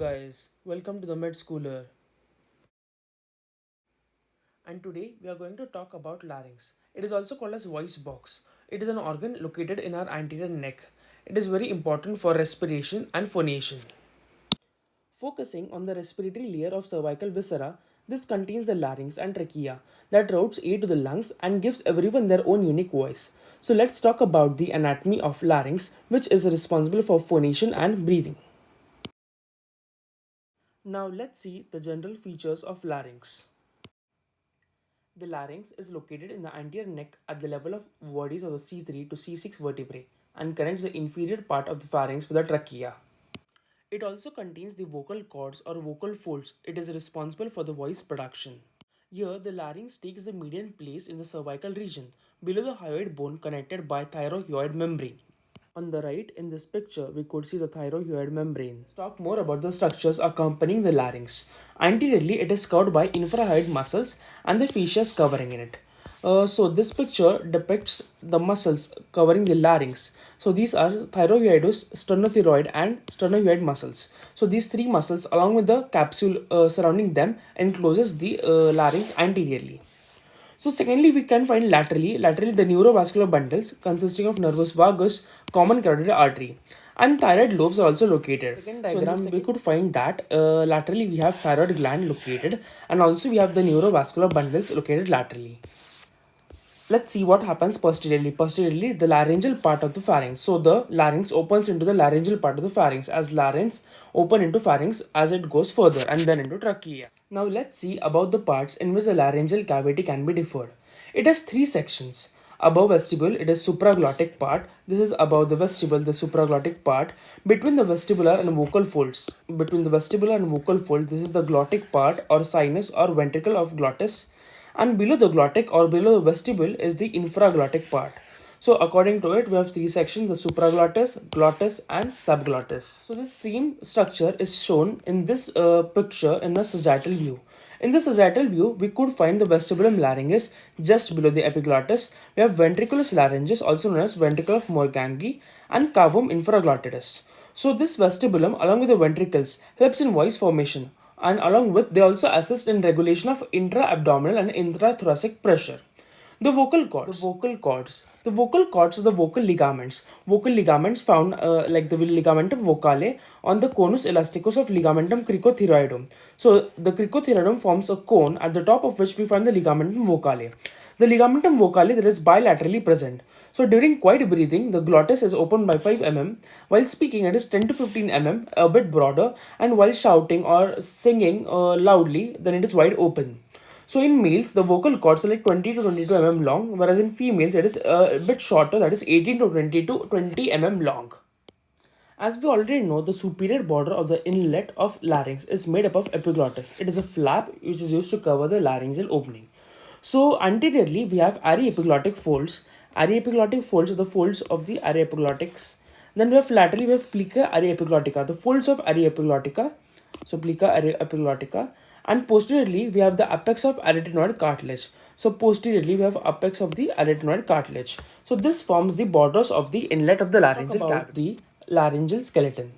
guys, welcome to the Med Schooler. And today we are going to talk about larynx. It is also called as voice box. It is an organ located in our anterior neck. It is very important for respiration and phonation. Focusing on the respiratory layer of cervical viscera, this contains the larynx and trachea that routes air to the lungs and gives everyone their own unique voice. So let's talk about the anatomy of larynx, which is responsible for phonation and breathing. Now let's see the general features of larynx. The larynx is located in the anterior neck at the level of bodies of the C3 to C6 vertebrae and connects the inferior part of the pharynx with the trachea. It also contains the vocal cords or vocal folds. It is responsible for the voice production. Here, the larynx takes the median place in the cervical region, below the hyoid bone connected by thyroid membrane. On the right in this picture, we could see the thyroid membrane. Let's talk more about the structures accompanying the larynx. Anteriorly, it is covered by infrahyoid muscles and the fascia covering in it. So this picture depicts the muscles covering the larynx. So these are thyroidus, sternothyroid and sternohyoid muscles. So these three muscles along with the capsule surrounding them encloses the larynx anteriorly. So secondly, we can find laterally the neurovascular bundles consisting of nervus vagus, common carotid artery, and thyroid lobes are also located. Second diagram, we could find that laterally we have thyroid gland located, and also we have the neurovascular bundles located laterally. Let's see what happens posteriorly. Posteriorly, the laryngeal part of the pharynx. So the larynx opens into the laryngeal part of the pharynx as larynx open into pharynx as it goes further and then into trachea. Now let's see about the parts in which the laryngeal cavity can be differed. It has three sections. Above vestibule, it is supraglottic part. This is above the vestibule, the supraglottic part. Between the vestibular and vocal folds. Between the vestibular and vocal fold, this is the glottic part or sinus or ventricle of glottis, and below the glottic or below the vestibule is the infraglottic part. So according to it, we have three sections: the supraglottis, glottis, and subglottis. So this same structure is shown in this picture in the sagittal view. In the sagittal view, we could find the vestibulum laryngeus just below the epiglottis. We have ventriculus laryngeus, also known as ventricle of Morgangui, and cavum infraglottidis. So this vestibulum, along with the ventricles, helps in voice formation, and along with they also assist in regulation of intra-abdominal and intrathoracic pressure. The vocal cords are the vocal ligaments. Vocal ligaments found like the ligamentum vocale on the conus elasticus of ligamentum cricothyroidum. So the cricothyroidum forms a cone at the top of which we find the ligamentum vocale. The ligamentum vocale that is bilaterally present. So during quiet breathing, the glottis is opened by 5 mm. While speaking, it is 10 to 15 mm, a bit broader, and while shouting or singing loudly, then it is wide open. So in males, the vocal cords are like 20 to 22 mm long, whereas in females, it is a bit shorter, that is 18 to 20 mm long. As we already know, the superior border of the inlet of larynx is made up of epiglottis. It is a flap which is used to cover the laryngeal opening. So anteriorly, we have aryepiglottic folds. Aryepiglottic folds are the folds of the aryepiglottics. Then we have laterally, we have plica aryepiglottica, the folds of aryepiglottica. So plica aryepiglottica. And posteriorly, we have the apex of arytenoid cartilage. So posteriorly, we have apex of the arytenoid cartilage. So this forms the borders of the inlet of the laryngeal cavity. The laryngeal skeleton.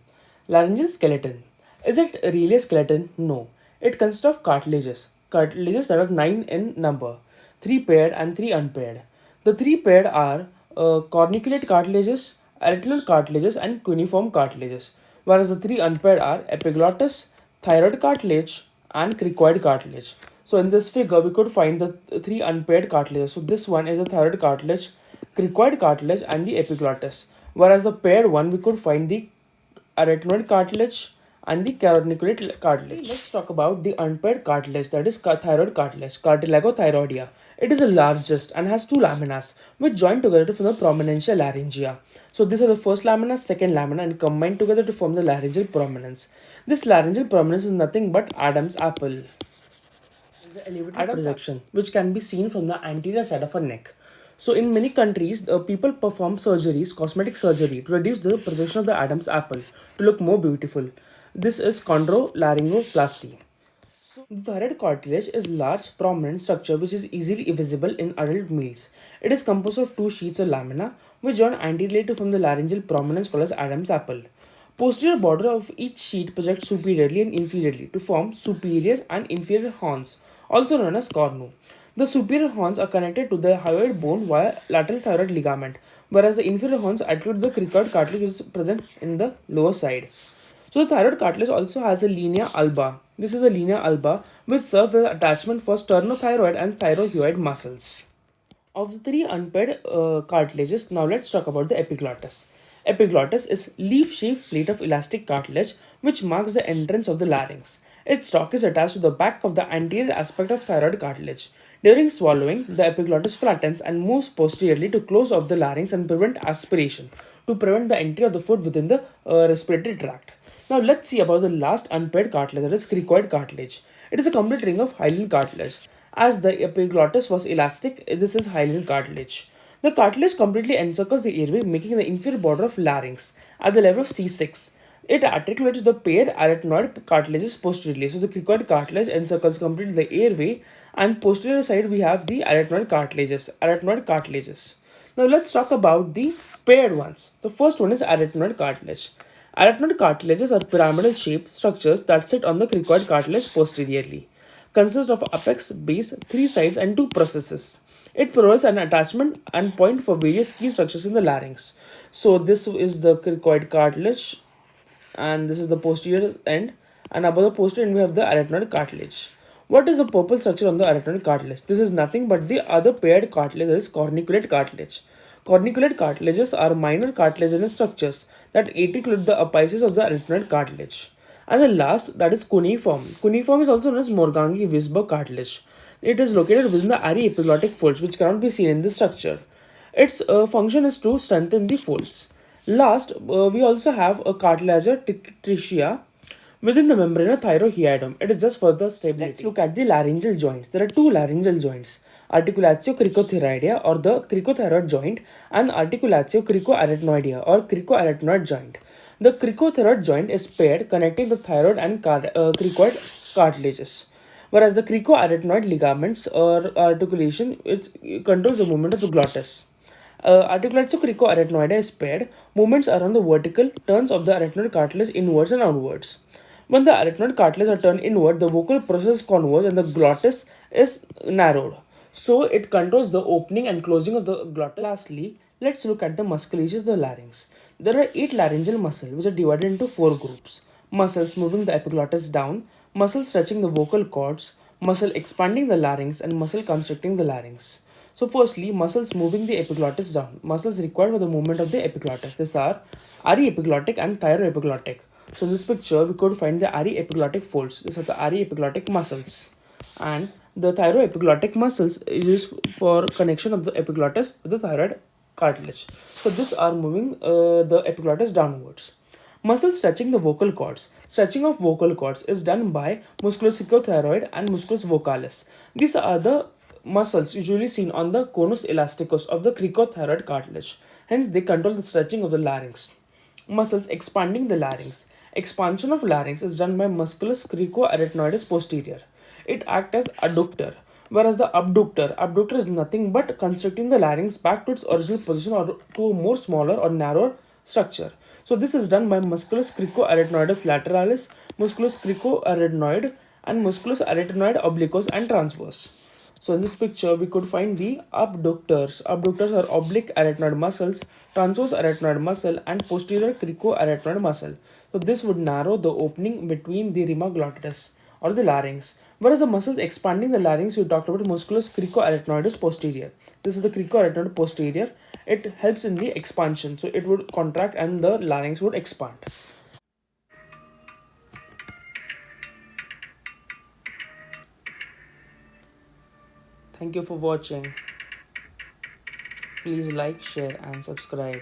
Laryngeal skeleton. Is it really a skeleton? No. It consists of cartilages. Cartilages that are 9 in number. 3 paired and 3 unpaired. The 3 paired are corniculate cartilages, arytenoid cartilages, and cuneiform cartilages. Whereas the 3 unpaired are epiglottis, thyroid cartilage, and cricoid cartilage. So in this figure, we could find the 3 unpaired cartilages. So this one is the thyroid cartilage, cricoid cartilage, and the epiglottis. Whereas the paired one, we could find the arytenoid cartilage and the caroniculate cartilage. Let's talk about the unpaired cartilage, that is thyroid cartilage, cartilago thyroidea. It is the largest and has two laminas which join together to form the prominentia laryngia. So these are the first lamina, second lamina, and combine together to form the laryngeal prominence. This laryngeal prominence is nothing but Adam's apple. The elevated projection, which can be seen from the anterior side of a neck. So in many countries, people perform surgeries, cosmetic surgery, to reduce the projection of the Adam's apple to look more beautiful. This is chondrolaryngoplasty. So the thyroid cartilage is large, prominent structure which is easily visible in adult males. It is composed of two sheets of lamina which join anteriorly to form the laryngeal prominence called as Adam's apple. Posterior border of each sheet projects superiorly and inferiorly to form superior and inferior horns, also known as cornu. The superior horns are connected to the hyoid bone via lateral thyroid ligament, whereas the inferior horns articulate the cricoid cartilage which is present in the lower side. So the thyroid cartilage also has a linea alba. This is a linea alba which serves as attachment for sternothyroid and thyroid muscles. Of the three unpaired cartilages, now let's talk about the epiglottis. Epiglottis is leaf-shaped plate of elastic cartilage which marks the entrance of the larynx. Its stalk is attached to the back of the anterior aspect of thyroid cartilage. During swallowing, the epiglottis flattens and moves posteriorly to close off the larynx and prevent aspiration, to prevent the entry of the food within the respiratory tract. Now let's see about the last unpaired cartilage, that is cricoid cartilage. It is a complete ring of hyaline cartilage. As the epiglottis was elastic, this is hyaline cartilage. The cartilage completely encircles the airway, making the inferior border of larynx at the level of C6. It articulates the paired arytenoid cartilages posteriorly. So the cricoid cartilage encircles completely the airway, and posterior side we have the arytenoid cartilages. Now let's talk about the paired ones. The first one is arytenoid cartilage. Arytenoid cartilages are pyramidal shaped structures that sit on the cricoid cartilage posteriorly. Consist of apex, base, three sides, and two processes. It provides an attachment and point for various key structures in the larynx. So this is the cricoid cartilage, and this is the posterior end, and above the posterior end we have the arytenoid cartilage. What is the purple structure on the arytenoid cartilage? This is nothing but the other paired cartilage, that is corniculate cartilage. Corniculate cartilages are minor cartilaginous structures that articulate the apices of the arytenoid cartilage. And the last, that is cuneiform. Cuneiform is also known as Morgagni-Weisberg cartilage. It is located within the aryepiglottic folds, which cannot be seen in this structure. Its function is to strengthen the folds. Last, we also have a cartilagia trichia within the membrana thyroidum. It is just for the stability. Let's look at the laryngeal joints. There are two laryngeal joints, articulatio cricothyroidea or the cricothyroid joint, and articulatio cricoarytenoidea or cricoarytenoid joint. The cricothyroid joint is paired, connecting the thyroid and cricoid cartilages, whereas the cricoarytenoid ligaments or articulation, it controls the movement of the glottis. Articulatio cricoarytenoidea is paired. Movements around the vertical turns of the arytenoid cartilage inwards and outwards. When the arytenoid cartilage are turned inward, the vocal process converges and the glottis is narrowed. So it controls the opening and closing of the glottis. Lastly, let's look at the musculature of the larynx. There are 8 laryngeal muscles which are divided into 4 groups. Muscles moving the epiglottis down, muscles stretching the vocal cords, muscle expanding the larynx, and muscle constricting the larynx. So firstly, muscles moving the epiglottis down. Muscles required for the movement of the epiglottis. These are aryepiglottic and thyroepiglottic. So in this picture, we could find the aryepiglottic folds. These are the aryepiglottic muscles. And the thyroepiglottic muscles is used for connection of the epiglottis with the thyroid cartilage. So these are moving the epiglottis downwards. Muscles stretching the vocal cords. Stretching of vocal cords is done by musculus icciothyroid and musculus vocalis. These are the muscles usually seen on the conus elasticus of the cricothyroid cartilage. Hence, they control the stretching of the larynx. Muscles expanding the larynx. Expansion of larynx is done by musculus cricoarytenoides posterior. It acts as adductor, whereas the abductor is nothing but constricting the larynx back to its original position or to a more smaller or narrower structure. So this is done by musculus cricoarytenoides lateralis, musculus cricoarytenoid, and musculus arytenoid obliquus and transverse. So in this picture, we could find the abductors. Abductors are oblique arytenoid muscles, transverse arytenoid muscle, and posterior cricoarytenoid muscle. So this would narrow the opening between the rima glottis or the larynx. Whereas the muscles expanding the larynx, we talked about musculus cricoarytenoides posterior. This is the cricoarytenoid posterior. It helps in the expansion. So it would contract and the larynx would expand. Thank you for watching. Please like, share, and subscribe.